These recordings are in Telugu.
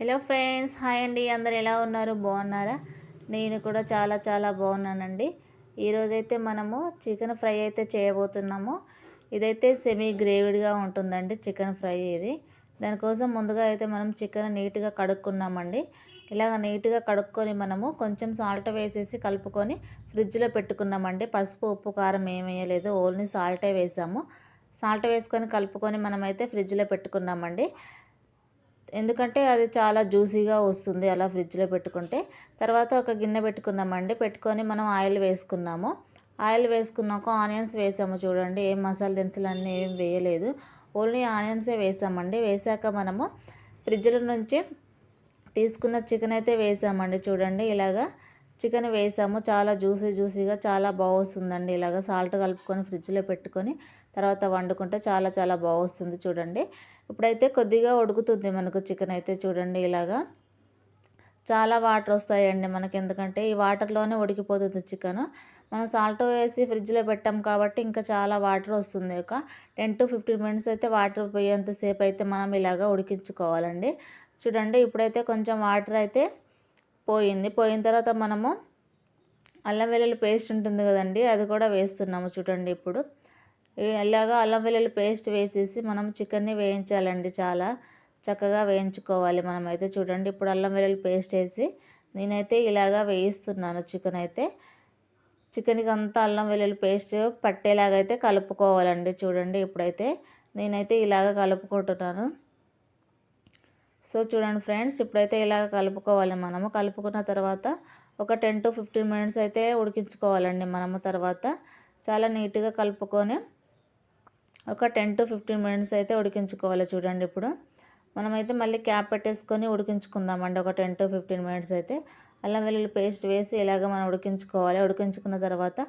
హలో ఫ్రెండ్స్, హాయ్ అండి. అందరు ఎలా ఉన్నారు? బాగున్నారా? నేను కూడా చాలా చాలా బాగున్నానండి. ఈరోజైతే మనము చికెన్ ఫ్రై అయితే చేయబోతున్నాము. ఇదైతే సెమీ గ్రేవీడ్గా ఉంటుందండి చికెన్ ఫ్రై ఇది. దానికోసం ముందుగా అయితే మనం చికెన్ నీట్గా కడుక్కున్నామండి. ఇలాగ నీట్గా కడుక్కొని మనము కొంచెం సాల్ట్ వేసేసి కలుపుకొని ఫ్రిడ్జ్లో పెట్టుకున్నామండి. పసుపు, ఉప్పు, కారం ఏం వేయలేదు, ఓన్లీ సాల్టే వేసాము. సాల్ట్ వేసుకొని కలుపుకొని మనమైతే ఫ్రిడ్జ్లో పెట్టుకున్నామండి. ఎందుకంటే అది చాలా జ్యూసీగా వస్తుంది అలా ఫ్రిడ్జ్లో పెట్టుకుంటే. తర్వాత ఒక గిన్నె పెట్టుకున్నామండి. పెట్టుకొని మనం ఆయిల్ వేసుకున్నాము. ఆయిల్ వేసుకున్నాక ఆనియన్స్ వేసాము చూడండి. ఏం మసాలా దినుసులు అన్నీ ఏం వేయలేదు, ఓన్లీ ఆనియన్సే వేసామండి. వేసాక మనము ఫ్రిడ్జ్లో నుంచి తీసుకున్న చికెన్ అయితే వేసామండి. చూడండి ఇలాగా చికెన్ వేసాము. చాలా జ్యూసీగా చాలా బాగొస్తుందండి. ఇలాగ సాల్ట్ కలుపుకొని ఫ్రిడ్జ్లో పెట్టుకొని తర్వాత వండుకుంటే చాలా చాలా బాగొస్తుంది చూడండి. ఇప్పుడైతే కొద్దిగా ఉడుకుతుంది మనకు చికెన్ అయితే. చూడండి ఇలాగా చాలా వాటర్ వస్తాయండి మనకి, ఎందుకంటే ఈ వాటర్లోనే ఉడికిపోతుంది చికెన్. మనం సాల్ట్ వేసి ఫ్రిడ్జ్లో పెట్టాం కాబట్టి ఇంకా చాలా వాటర్ వస్తుంది. ఒక 10 to 15 మినిట్స్ అయితే వాటర్ పోయేంతసేపు అయితే మనం ఇలాగా ఉడికించుకోవాలండి. చూడండి ఇప్పుడైతే కొంచెం వాటర్ అయితే పోయిన తర్వాత మనము అల్లం వెల్లుల్లి పేస్ట్ ఉంటుంది కదండి, అది కూడా వేస్తున్నాము. చూడండి ఇప్పుడు ఇలాగా అల్లం వెల్లుల్లి పేస్ట్ వేసేసి మనం చికెన్ని వేయించాలండి. చాలా చక్కగా వేయించుకోవాలి మనమైతే. చూడండి ఇప్పుడు అల్లం వెల్లుల్లి పేస్ట్ వేసి నేనైతే ఇలాగా వేయిస్తున్నాను చికెన్ అయితే. చికెన్కి అంతా అల్లం వెల్లుల్లి పేస్ట్ పట్టేలాగైతే కలుపుకోవాలండి. చూడండి ఇప్పుడైతే నేనైతే ఇలాగ కలుపుకుంటున్నాను. సో చూడండి ఫ్రెండ్స్, ఇప్పుడైతే ఇలాగ కలుపుకోవాలి మనము. కలుపుకున్న తర్వాత ఒక 10 to 15 మినిట్స్ అయితే ఉడికించుకోవాలండి మనము. తర్వాత చాలా నీట్గా కలుపుకొని ఒక 10 to 15 మినిట్స్ అయితే ఉడికించుకోవాలి. చూడండి ఇప్పుడు మనమైతే మళ్ళీ క్యాప్ పెట్టేసుకొని ఉడికించుకుందామండి. ఒక 10 to 15 మినిట్స్ అయితే అల్లం వెల్లుల్లి పేస్ట్ వేసి ఇలాగ మనం ఉడికించుకోవాలి. ఉడికించుకున్న తర్వాత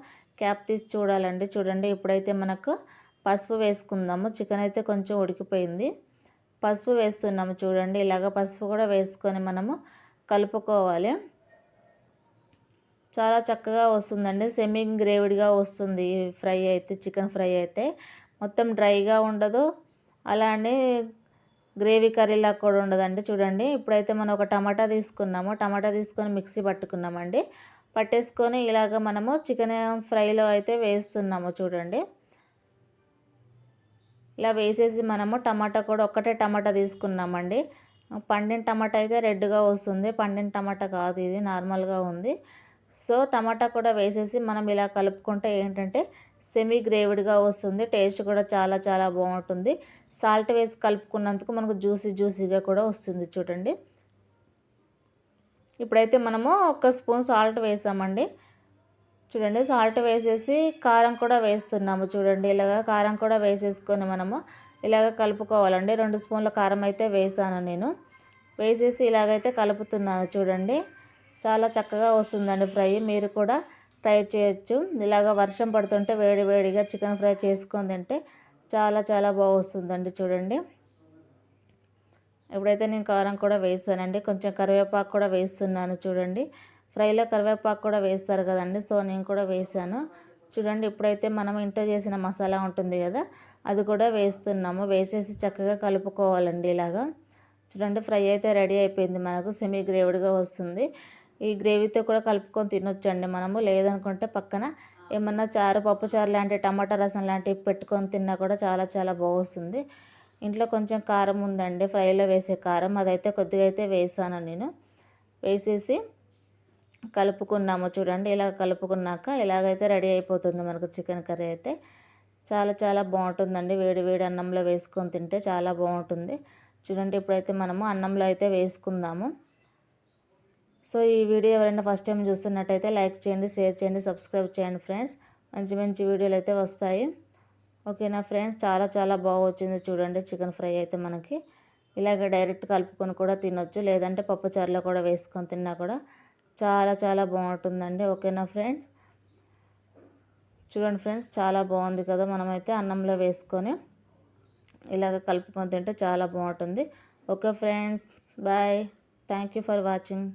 క్యాప్ తీసి చూడాలండి. చూడండి ఇప్పుడైతే మనకు పసుపు వేసుకుందాము. చికెన్ అయితే కొంచెం ఉడికిపోయింది. పసుపు వేస్తున్నాము. చూడండి ఇలాగ పసుపు కూడా వేసుకొని మనము కలుపుకోవాలి. చాలా చక్కగా వస్తుందండి. సెమీ గ్రేవీడ్గా వస్తుంది ఫ్రై అయితే. చికెన్ ఫ్రై అయితే మొత్తం డ్రైగా ఉండదు, అలానే గ్రేవీ కర్రీలా కూడా ఉండదండి. చూడండి ఇప్పుడైతే మనం ఒక టమాటా తీసుకున్నాము. టమాటా తీసుకొని మిక్సీ పట్టుకున్నామండి. పట్టేసుకొని ఇలాగ మనము చికెన్ ఫ్రైలో అయితే వేస్తున్నాము. చూడండి ఇలా వేసేసి మనము టమాటా కూడా ఒక్కటే టమాటా తీసుకున్నామండి. పండిన టమాటా అయితే రెడ్గా వస్తుంది, పండిన టమాటా కాదు ఇది, నార్మల్గా ఉంది. సో టమాటా కూడా వేసేసి మనం ఇలా కలుపుకుంటే ఏంటంటే సెమీ గ్రేవీడ్గా వస్తుంది. టేస్ట్ కూడా చాలా చాలా బాగుంటుంది. సాల్ట్ వేసి కలుపుకున్నందుకు మనకు జ్యూసీగా కూడా వస్తుంది. చూడండి ఇప్పుడైతే మనము 1 స్పూన్ సాల్ట్ వేసామండి. చూడండి సాల్ట్ వేసేసి కారం కూడా వేస్తున్నాము. చూడండి ఇలాగ కారం కూడా వేసేసుకొని మనము ఇలాగ కలుపుకోవాలండి. 2 స్పూన్ల కారం అయితే వేసాను నేను. వేసేసి ఇలాగైతే కలుపుతున్నాను. చూడండి చాలా చక్కగా వస్తుందండి ఫ్రై. మీరు కూడా ట్రై చేయొచ్చు. ఇలాగ వర్షం పడుతుంటే వేడి వేడిగా చికెన్ ఫ్రై చేసుకొని తింటే చాలా చాలా బాగా వస్తుందండి. చూడండి ఇప్పుడైతే నేను కారం కూడా వేసానండి. కొంచెం కరివేపాకు కూడా వేస్తున్నాను. చూడండి ఫ్రైలో కరివేపాకు కూడా వేస్తారు కదండి, సో నేను కూడా వేసాను. చూడండి ఇప్పుడైతే మనం ఇంట్లో చేసిన మసాలా ఉంటుంది కదా, అది కూడా వేస్తున్నాము. వేసేసి చక్కగా కలుపుకోవాలండి ఇలాగా. చూడండి ఫ్రై అయితే రెడీ అయిపోయింది మనకు. సెమీ గ్రేవీడ్గా వస్తుంది. ఈ గ్రేవీతో కూడా కలుపుకొని తినొచ్చండి మనము. లేదనుకుంటే పక్కన ఏమన్నా చారు, పప్పు చారు లాంటి, టమాటా రసం లాంటివి పెట్టుకొని తిన్నా కూడా చాలా చాలా బాగొస్తుంది. ఇంట్లో కొంచెం కారం ఉందండి, ఫ్రైలో వేసే కారం, అదైతే కొద్దిగా అయితే వేసాను నేను. వేసేసి కలుపుకున్నాము. చూడండి ఇలా కలుపుకున్నాక ఇలాగైతే రెడీ అయిపోతుంది మనకు చికెన్ కర్రీ అయితే. చాలా చాలా బాగుంటుందండి. వేడి వేడి అన్నంలో వేసుకొని తింటే చాలా బాగుంటుంది. చూడండి ఇప్పుడైతే మనము అన్నంలో అయితే వేసుకుందాము. సో ఈ వీడియో ఎవరైనా ఫస్ట్ టైం చూస్తున్నట్టయితే లైక్ చేయండి, షేర్ చేయండి, సబ్స్క్రైబ్ చేయండి ఫ్రెండ్స్. మంచి మంచి వీడియోలు అయితే వస్తాయి. ఓకేనా ఫ్రెండ్స్, చాలా చాలా బాగా వచ్చింది చూడండి చికెన్ ఫ్రై అయితే మనకి. ఇలాగ డైరెక్ట్ కలుపుకొని కూడా తినొచ్చు, లేదంటే పప్పుచారులో కూడా వేసుకొని తిన్నా కూడా చాలా చాలా బాగుంటుందండి. ఓకేనా ఫ్రెండ్స్, చూడండి ఫ్రెండ్స్ చాలా బాగుంది కదా. మనమైతే అన్నంలో వేసుకొని ఇలాగ కలుపుకొని తింటే చాలా బాగుంటుంది. Okay friends, bye. Thank you for watching.